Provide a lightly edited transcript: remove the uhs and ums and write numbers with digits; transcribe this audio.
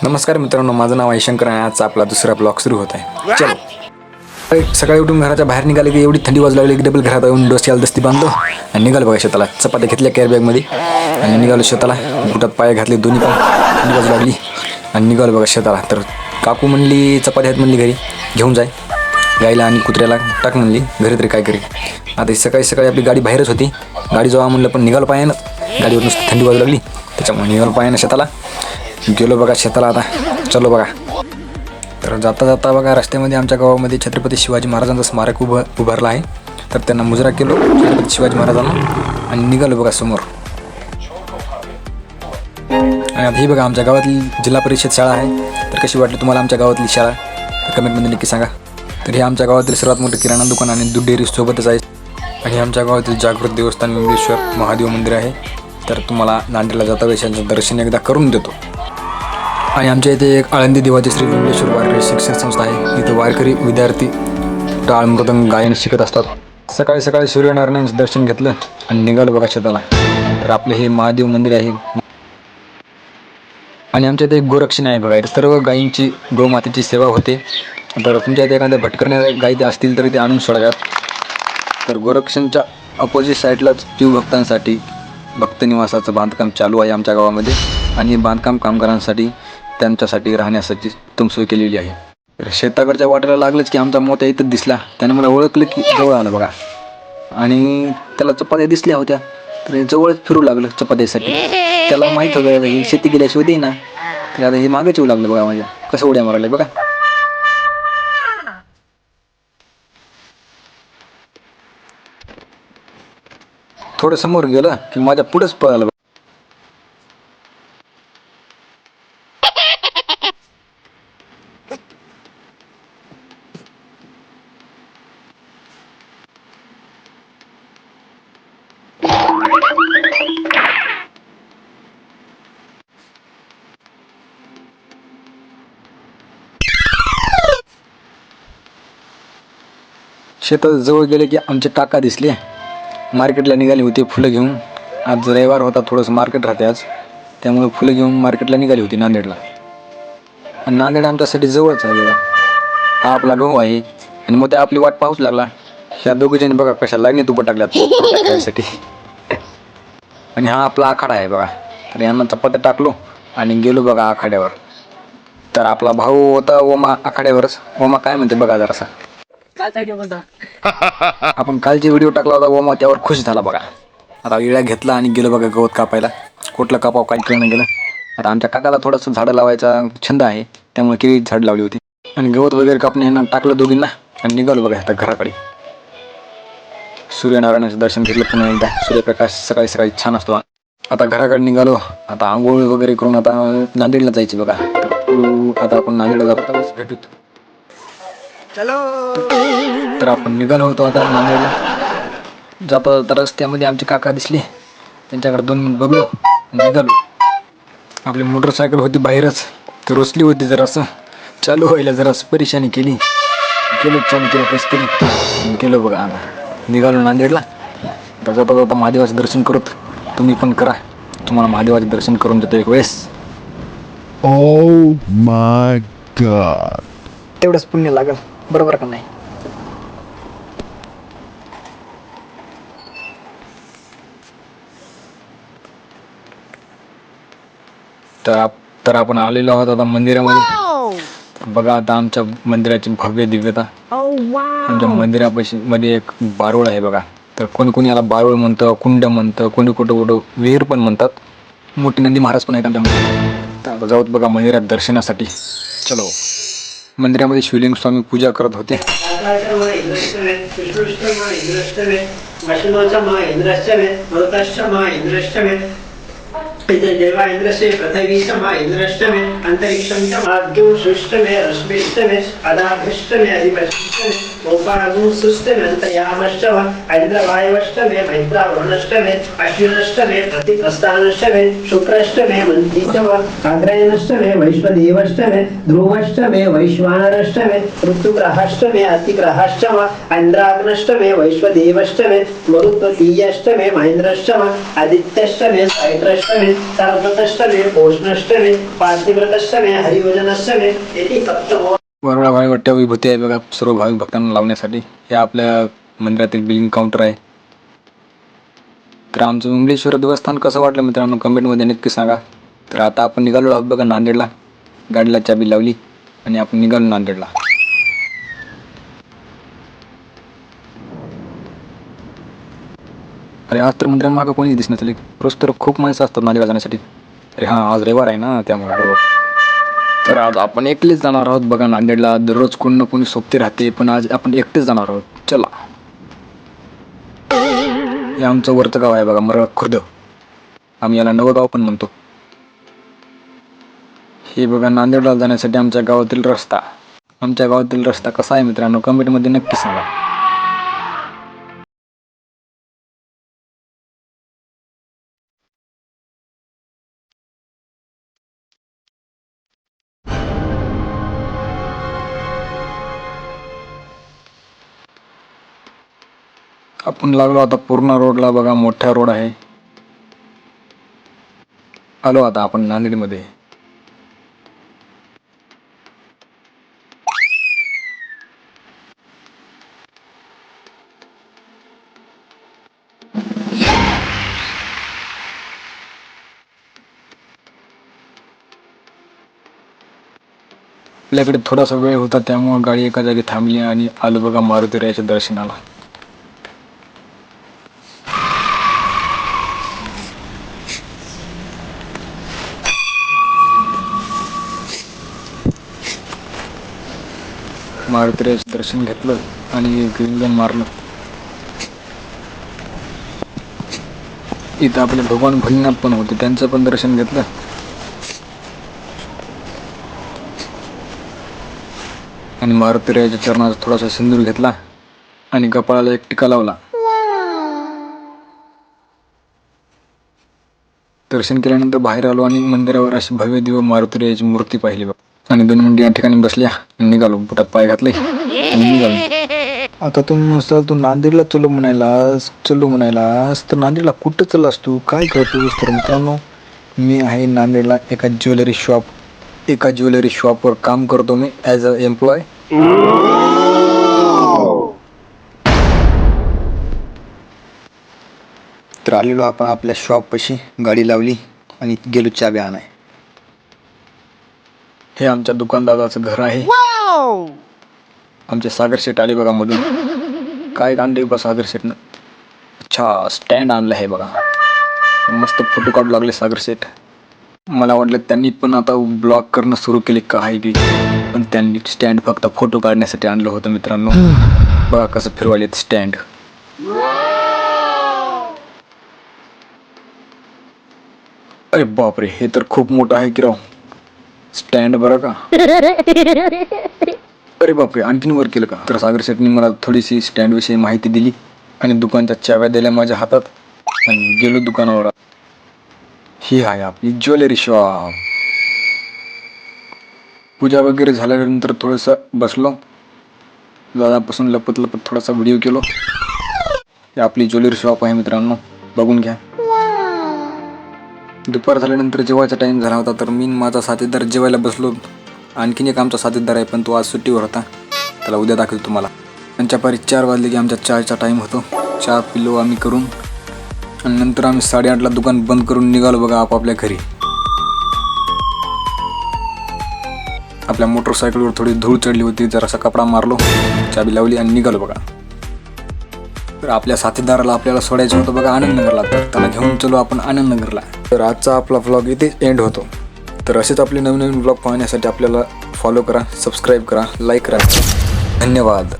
नमस्कार मित्रांनो, माझं नाव आहे शंकर आणि आजचा आपला दुसरा ब्लॉग सुरू होत आहे. चलो. सकाळी उठून घराच्या बाहेर निघाले की एवढी थंडी वाजू लागली की डबल घरात येऊन डोसक्याला दस्ती बांधलो आणि निघालो बघा शेताला. चपात्या घेतल्या कॅरी बॅगमध्ये आणि निघालो शेताला. बुटात पाय घातले दोन्ही पण, थंडी वाजू लागली आणि निघालो बघा शेताला. तर काकू म्हणली चपात्या आहेत म्हणली घरी घेऊन जाय, गाईला आणि कुत्र्याला टाक म्हणली घरी, तरी काय करी. आता सकाळी सकाळी आपली गाडी बाहेरच होती, गाडी जावा म्हणलं पण निघालो पायानं. गाडीवर नुसती थंडी वाजू लागली त्याच्यामुळे निघालो पायानं शेताला. गेलो बघा शेताला. आता चलो बघा. तर जाता जाता बघा रस्त्यामध्ये आमच्या गावामध्ये छत्रपती शिवाजी महाराजांचं स्मारक उभारलं आहे. तर त्यांना मुजरा केलो छत्रपती शिवाजी महाराजांना आणि निघालो बघा समोर. आणि आता ही बघा आमच्या गावातली जिल्हा परिषद शाळा आहे. तर कशी वाटली तुम्हाला आमच्या गावातली शाळा तर कमेंटमध्ये नक्की सांगा. तर हे आमच्या गावातील सर्वात मोठं किराणा दुकान आणि दूध डेअरी सोबतच आहे. आणि आमच्या गावातील जागृत देवस्थान विमलेश्वर महादेव मंदिर आहे. तर तुम्हाला नांदेडला जाता वेळेस दर्शन एकदा करून देतो. आणि आमच्या इथे एक आळंदी देवाचे श्री विमलेश्वर वारकरी शिक्षण संस्था आहे. इथं वारकरी विद्यार्थी टाळ मृदंग गायन शिकत असतात. सकाळी सकाळी सूर्यनारायणाचं दर्शन घेतलं आणि निघालो बघा शेताला. तर आपलं हे महादेव मंदिर आहे. आणि आमच्या इथे एक गोरक्षण आहे बघा. सर्व गायींची गोमातेची सेवा होते. तर तुमच्या इथे एखाद्या भटकरण्या गायी असतील तरी ते आणून सोडाव्यात. तर गोरक्षणच्या अपोजिट साईडलाच शिवभक्तांसाठी भक्तनिवासाचं बांधकाम चालू आहे आमच्या गावामध्ये. आणि बांधकाम कामगारांसाठी त्यांच्यासाठी राहण्यासाठी उत्तम सोय केलेली आहे. तर शेताकडच्या वाटेला लागलंच की आमचा मोत्या इथं दिसला. त्यानं मला ओळखलं की जवळ आलं बघा. आणि त्याला चपात्या दिसल्या होत्या तर जवळच फिरू लागलं चपात्यासाठी. त्याला माहीत होतं ही शेती गेल्याशिवाय दे ना. तर आता हे मागेच येऊ लागलं बघा माझ्या. कसं उड्या मारायला बघा. थोडं समोर गेलं की माझ्या पुढंच पळालं. शेतात जवळ गेले की आमचे काका दिसले. मार्केटला निघाली होती फुलं घेऊन. आज रविवार होता, थोडंसं मार्केट राहते आज, त्यामुळे फुलं घेऊन मार्केटला निघाली होती नांदेडला. आणि नांदेड आमच्यासाठी जवळच आहे बघा. हा आपला भाऊ आहे आणि मग त्या आपली वाट पाहूच लागला. ह्या दोघीजणी बघा कशा लाईनीत उभं टाकल्यात टाकायसाठी. आणि हा आपला आखाडा आहे बघा. तर यांना चपात्या टाकलो आणि गेलो बघा आखाड्यावर. तर आपला भाऊ होता ओमा आखाड्यावरच. ओमा काय म्हणते बघा जरासा. आपण कालची व्हिडिओ टाकला होता ओमा, त्यावर खुश झाला बघा. आता इळ्या घेतला आणि गेलो बघा गवत कापायला. कुठलं कापाव काही कळणं गेलं. आता आमच्या काकाला थोडंसं झाडं लावायचा छंद आहे, त्यामुळे केळी झाड लावली होती. आणि गवत वगैरे कापणे टाकलं दोघींना आणि निघालो बघा आता घराकडे. सूर्यनारायणाचं दर्शन घेतलं पुन्हा एकदा. सूर्यप्रकाश सकाळी सकाळी छान असतो. आता घराकडे निघालो. आता आंघोळ वगैरे करून आता नांदेडला जायची बघा. आता आपण नांदेडला जातो, भेटू. तर आपण निघालो होतो आता नांदेडला. जाता जाता रस्त्यामध्ये आमचे काका दिसले. त्यांच्याकडे 2 मिनिट बघलो निघालो. आपली मोटरसायकल होती बाहेरच, तर रोसली होती जरासं. चालू व्हायला जरासं परेशानी केली. चालू केलं कसं केली केलं बघा. आता निघालो नांदेडला. आता जाता जाता महादेवाचं दर्शन करत. तुम्ही पण करा, तुम्हाला महादेवाचं दर्शन करून देतो एक वेळेस. Oh my God. तेवढंच पुण्य लागल, बरोबर का नाही. तर आपण आलेलो आहोत आता मंदिरामध्ये. बघा आता आमच्या मंदिराची भव्य दिव्यता. आमच्या मंदिरापाशी मध्ये एक बारूळ आहे बघा. तर कोणी याला बारूळ म्हणतं, कुंड म्हणतं, कोणी कुठं विहीर पण म्हणतात. मोठी नंदी महाराज पण आहेत आमच्या. तर आता जाऊत बघा मंदिरात दर्शनासाठी. चलो. मंदिरामध्ये शिवलिंग स्वामी पूजा करत होते. देवा इंद्रसे पृथ्वीशमा इंद्रष्टमे अंतरिक्षम च माद्यो सृष्टमे रश्मिष्टमे अदाभिष्टमे अधिपष्टमे गोपानुसुष्टमेन्तयामश्चव ऐन्द्रवायवष्टमे मैत्रावरुणष्टमे अश्विनष्टमे प्रतिप्रस्थानष्टमे शुक्रष्टमे मन्तीचव आग्रयणष्टमे वैश्वदेवष्टमे ध्रुवष्टमे वैश्वानरष्टमे ऋतुग्रहाष्टमे अतिग्रहाष्टम ऐन्द्राग्नष्टमे वैश्वदेवष्टमे मरुत्वतीयष्टमे महेन्द्रष्टम आदित्यष्टमे चैत्रष्टमे सरस्वतष्टमे पोषणष्टमे पार्थिव्रतष्टमे हरियोजनष्टमे इति सप्तमो वरवळा भावी वाट्या विभूती आहे बघा सर्व भाविक भक्तांना लावण्यासाठी. हे आपल्या मंदिरातील बिलिंग काउंटर आहे. तर आमचं मुंगलेश्वर देवस्थान कसं वाटलं मित्रांनो कमेंटमध्ये नक्की सांगा. तर आता आपण निघालो आहोत बघा नांदेडला. गाडीला चाबी लावली आणि आपण निघालो नांदेडला. अरे आज तर मंदिरात मागं कोणी दिसणार तरी रोज तर खूप माणसं असतात नांदेडला जाण्यासाठी. अरे हां आज रविवार आहे ना त्यामुळे. तर आज आपण एकटेच जाणार आहोत बघा नांदेडला. दररोज कोणी ना कोणी सोबती राहते पण आज आपण एकटेच जाणार आहोत. चला. हे आमचं वरचं गाव आहे बघा मरळ खुर्द. आम्ही याला नवं गाव पण म्हणतो. हे बघा नांदेडला जाण्यासाठी आमच्या गावातील रस्ता. आमच्या गावातील रस्ता कसा आहे मित्रांनो कमेंटमध्ये नक्की सांगा. आपण लागलो आता पूर्णा रोडला बघा मोठा रोड आहे. आलो आता आपण नांदेडमध्ये. आपल्याकडे थोडासा वेळ होता त्यामुळे गाडी एका जागी थांबली आणि आलो बघा मारुतीरायाच्या दर्शनाला. मारुतीरायाचं दर्शन घेतलं आणि रिंगण मारलं. इथं आपले भगवान भोलेनाथ पण होते त्यांचं पण दर्शन घेतलं. आणि मारुतीरायाच्या चरणाचा थोडासा सिंदूर घेतला आणि कपाळाला एक टिका लावला. दर्शन केल्यानंतर बाहेर आलो आणि मंदिरावर अशी भव्य दिव्य मारुतीरायाची मूर्ती पाहिली बघ. आणि 2 मिनिटं या ठिकाणी बसल्या निघालो. पोटात पाय घातले आणि निघालो. आता तुम्ही म्हणसाल तू नांदेडला चलो म्हणायलास तर नांदेडला कुठं चाललास तू काय करतोस. तर मित्रांनो मी आहे नांदेडला एका ज्वेलरी शॉपवर काम करतो मी ॲज अ एम्प्लॉय. तर आलेलो आपण आपल्या शॉपपाशी गाडी लावली आणि गेलो चाबी आणाय. हे आमच्या दुकानदाराचं घर आहे. आमचे सागर शेठ आले बघा मधून. काय आणले बा सागर शेठनं. अच्छा स्टँड आणलं आहे बघा. मस्त फोटो काढू लागले सागर शेठ. मला वाटलं त्यांनी पण आता ब्लॉग करणं सुरू केले का आहे की. पण त्यांनी स्टँड फक्त फोटो काढण्यासाठी आणलं होतं मित्रांनो. बघा कसं फिरवायलेत स्टँड. अरे बापरे हे तर खूप मोठं आहे की राव स्टँड बरं का. अरे बापरे आणखीन वर केलं का. तर सागर शेठनी मला थोडीशी स्टँड विषयी माहिती दिली आणि दुकानच्या चाव्या दिल्या माझ्या हातात आणि गेलो दुकानावर. ही आहे आपली ज्वेलरी शॉप. पूजा वगैरे झाल्यानंतर थोडंसं बसलो. दादापासून लपत थोडासा व्हिडिओ केलो. ही आपली ज्वेलरी शॉप आहे मित्रांनो बघून घ्या. दुपार झाल्यानंतर जेवायचा टाईम झाला होता तर मी माझा साथीदार जेवायला बसलो. आणखीन एक आमचा साथीदार आहे पण तो आज सुट्टीवर होता. त्याला उद्या दाखवतो तुम्हाला. त्यांच्या पारी 4 वाजले की आमच्या चहाचा टाईम होतो. चहा पिलो आम्ही करून आणि नंतर आम्ही 8:30ला दुकान बंद करून निघालो बघा आपापल्या घरी. आपल्या मोटरसायकलवर थोडी धूळ चढली होती. जरासा कपडा मारलो चाबी लावली आणि निघालो बघा. तर आपल्या साथीदाराला आपल्याला सोडायचं होतं बघा आनंदनगरला. तर त्याला घेऊन चलो आपण आनंदनगरला. तर आजचा आपला व्लॉग इथे एंड होतो. तर असेच आपले नवीन व्लॉग पाहण्यासाठी आपल्याला फॉलो करा, सबस्क्राईब करा, लाईक करा. धन्यवाद.